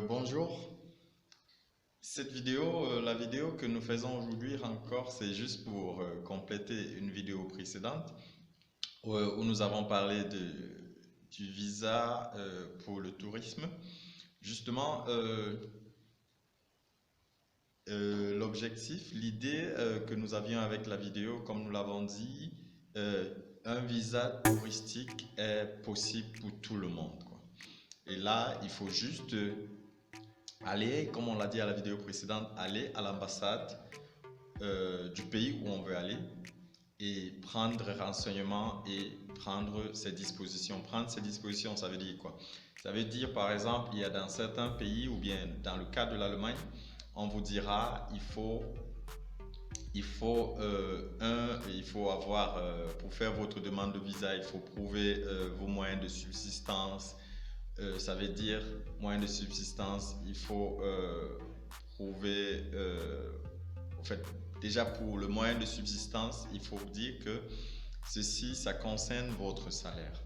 Bonjour. Cette vidéo, la vidéo que nous faisons aujourd'hui encore, c'est juste pour compléter une vidéo précédente où nous avons parlé du visa pour le tourisme. Justement, l'objectif, l'idée que nous avions avec la vidéo, comme nous l'avons dit, un visa touristique est possible pour tout le monde, quoi. Et là, il faut juste aller, comme on l'a dit à la vidéo précédente, aller à l'ambassade du pays où on veut aller et prendre renseignement et prendre ses dispositions. Prendre ses dispositions, ça veut dire quoi? Ça veut dire, par exemple, il y a dans certains pays, ou bien dans le cas de l'Allemagne, on vous dira, il faut avoir, pour faire votre demande de visa, il faut prouver vos moyens de subsistance. Ça veut dire, moyens de subsistance, il faut prouver, en fait, déjà pour le moyen de subsistance, il faut dire que ceci, ça concerne votre salaire.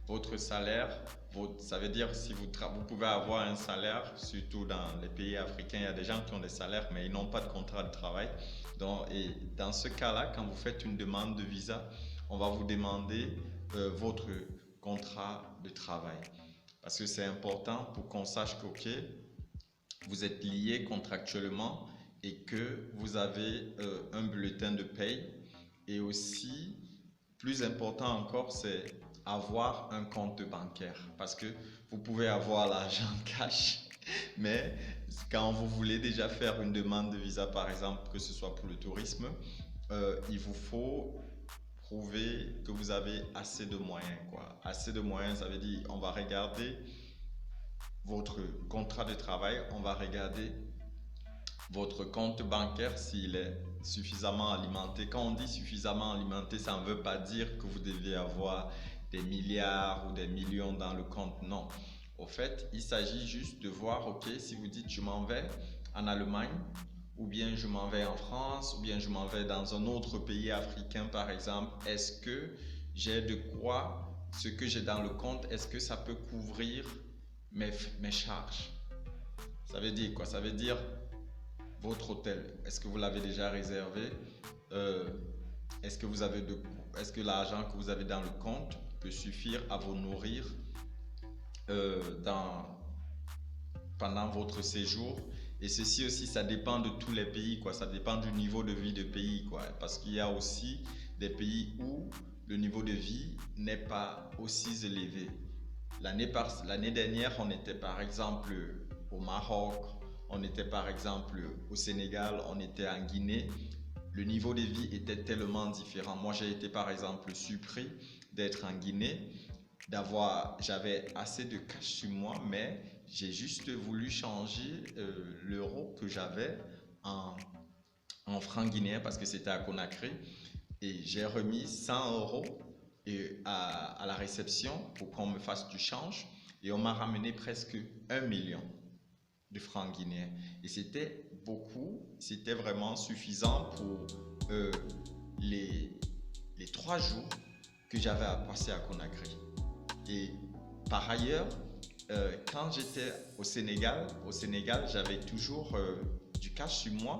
Votre salaire, ça veut dire si vous pouvez avoir un salaire, surtout dans les pays africains, il y a des gens qui ont des salaires mais ils n'ont pas de contrat de travail. Et dans ce cas-là, quand vous faites une demande de visa, on va vous demander votre contrat de travail. Parce que c'est important pour qu'on sache que, ok, vous êtes lié contractuellement et que vous avez un bulletin de paye. Et aussi, plus important encore, c'est avoir un compte bancaire. Parce que vous pouvez avoir l'argent cash, mais quand vous voulez déjà faire une demande de visa, par exemple, que ce soit pour le tourisme, il vous faut prouver que vous avez assez de moyens, quoi. Assez de moyens, ça veut dire on va regarder votre contrat de travail, on va regarder votre compte bancaire s'il est suffisamment alimenté. Quand on dit suffisamment alimenté, ça ne veut pas dire que vous devez avoir des milliards ou des millions dans le compte, non. Au fait, il s'agit juste de voir, ok, si vous dites je m'en vais en Allemagne, ou bien je m'en vais en France, ou bien je m'en vais dans un autre pays africain par exemple, est-ce que j'ai de quoi, ce que j'ai dans le compte, est-ce que ça peut couvrir mes charges? Ça veut dire quoi? Ça veut dire votre hôtel, est-ce que vous l'avez déjà réservé? Euh, est-ce que est-ce que l'argent que vous avez dans le compte peut suffire à vous nourrir dans, pendant votre séjour? Et ceci aussi, ça dépend de tous les pays, quoi. Ça dépend du niveau de vie de pays, quoi. Parce qu'il y a aussi des pays où le niveau de vie n'est pas aussi élevé. L'année dernière, on était par exemple au Maroc, on était par exemple au Sénégal, on était en Guinée. Le niveau de vie était tellement différent. Moi, j'ai été par exemple surpris d'être en Guinée, j'avais assez de cash sur moi, mais j'ai juste voulu changer l'euro que j'avais en, en francs guinéens parce que c'était à Conakry. Et j'ai remis 100 euros à la réception pour qu'on me fasse du change. Et on m'a ramené presque 1 million de francs guinéens. Et c'était beaucoup, c'était vraiment suffisant pour euh, les, les 3 jours que j'avais à passer à Conakry. Et par ailleurs, quand j'étais au Sénégal, j'avais toujours du cash sur moi.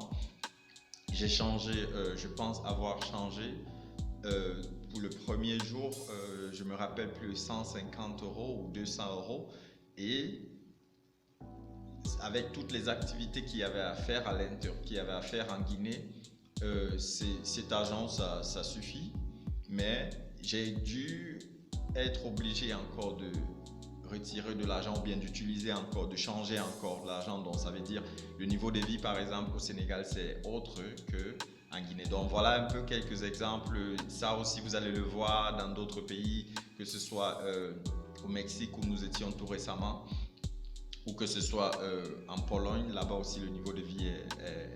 J'ai changé, je pense avoir changé pour le premier jour, je me rappelle plus, 150 euros ou 200 euros. Et avec toutes les activités qu'il y avait à faire qu'il y avait à faire en Guinée, cet argent, ça suffit. Mais j'ai dû être obligé encore de retirer de l'argent ou bien d'utiliser encore, de changer encore l'argent. Donc ça veut dire le niveau de vie par exemple au Sénégal c'est autre que en Guinée. Donc voilà un peu quelques exemples. Ça aussi vous allez le voir dans d'autres pays, que ce soit au Mexique où nous étions tout récemment, ou que ce soit en Pologne, là-bas aussi le niveau de vie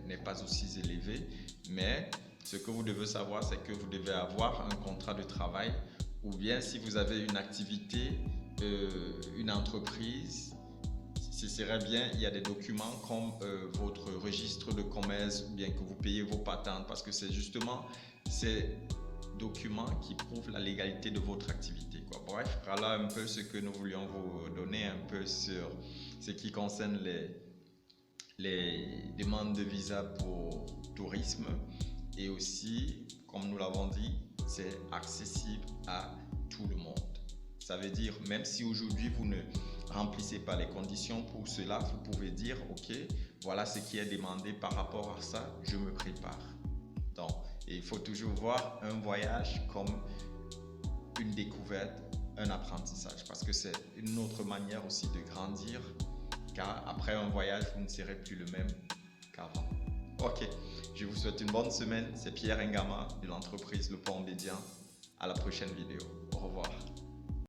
n'est pas aussi élevé. Mais ce que vous devez savoir, c'est que vous devez avoir un contrat de travail, ou bien si vous avez une activité, une entreprise, ce serait bien, il y a des documents comme votre registre de commerce, ou bien que vous payez vos patentes, parce que c'est justement ces documents qui prouvent la légalité de votre activité, quoi. Bref, voilà un peu ce que nous voulions vous donner un peu sur ce qui concerne les demandes de visa pour tourisme. Et aussi, comme nous l'avons dit, c'est accessible à tout le monde. Ça veut dire, même si aujourd'hui vous ne remplissez pas les conditions pour cela, vous pouvez dire, ok, voilà ce qui est demandé par rapport à ça, je me prépare. Donc, il faut toujours voir un voyage comme une découverte, un apprentissage, parce que c'est une autre manière aussi de grandir, car après un voyage, vous ne serez plus le même qu'avant. Ok, je vous souhaite une bonne semaine. C'est Pierre Ngama de l'entreprise Le Pont Média. À la prochaine vidéo. Au revoir.